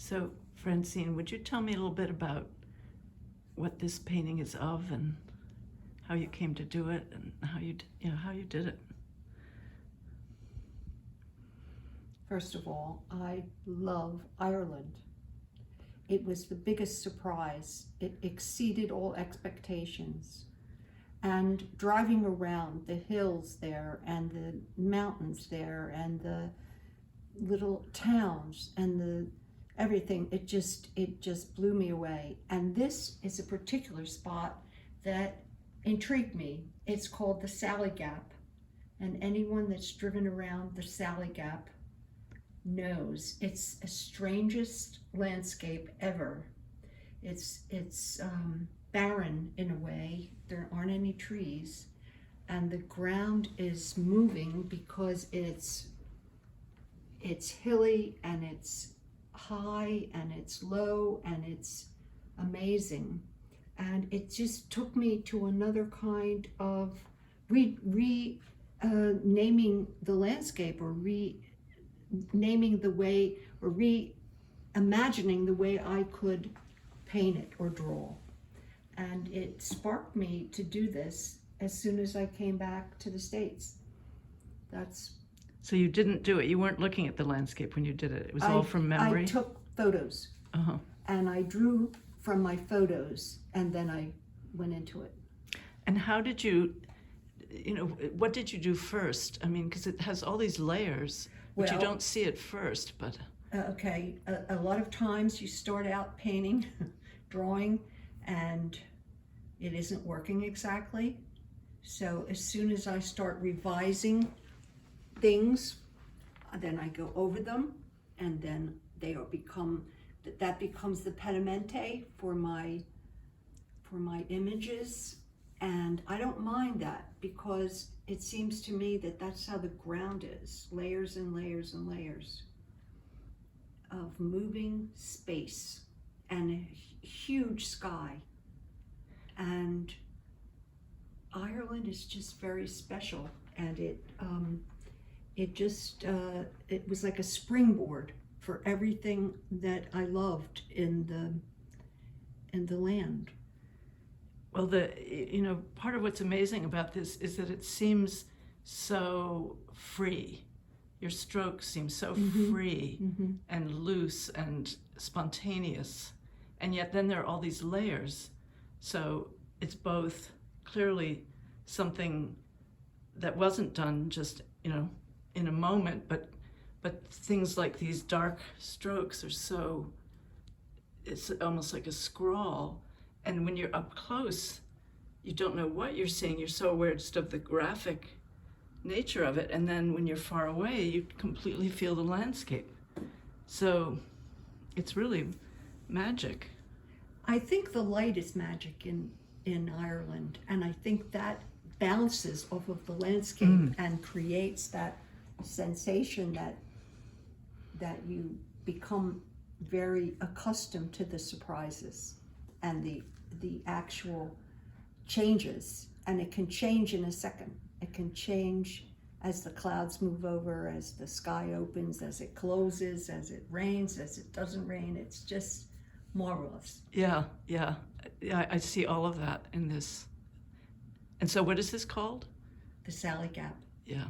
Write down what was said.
So, Francine, would you tell me a little bit about what this painting is of and how you came to do it and how you did it? First of all, I love Ireland. It was the biggest surprise. It exceeded all expectations. And driving around the hills there and the mountains there and the little towns and the everything, it just blew me away. And this is a particular spot that intrigued me. It's called the Sally Gap. And anyone that's driven around the Sally Gap knows it's the strangest landscape ever. It's barren in a way. There aren't any trees, and the ground is moving because it's hilly and it's high and it's low and it's amazing. And it just took me to another kind of naming the landscape, or naming the way, or reimagining the way I could paint it or draw. And it sparked me to do this as soon as I came back to the States. So you didn't do it, you weren't looking at the landscape when you did it, it was all from memory? I took photos, and I drew from my photos, and then I went into it. And how did you what did you do first? I mean, because it has all these layers, but you don't see it first, but... Okay, a lot of times you start out painting, drawing, and it isn't working exactly. So as soon as I start revising things, then I go over them, and then that becomes the pedamente for my images. And I don't mind that, because it seems to me that that's how the ground is, layers and layers and layers of moving space and a huge sky. And Ireland is just very special, and it was like a springboard for everything that I loved in the land. Well, part of what's amazing about this is that it seems so free. Your strokes seem so free and loose and spontaneous, and yet then there are all these layers. So it's both clearly something that wasn't done just in a moment, but things like these dark strokes are so, it's almost like a scrawl. And when you're up close, you don't know what you're seeing. You're so aware just of the graphic nature of it. And then when you're far away, you completely feel the landscape. So it's really magic. I think the light is magic in Ireland. And I think that bounces off of the landscape and creates that sensation that you become very accustomed to the surprises and the actual changes. And it can change in a second. It can change as the clouds move over, as the sky opens, as it closes, as it rains, as it doesn't rain. It's just marvelous. Yeah, I see all of that in this. And so what is this called? The Sally Gap. Yeah.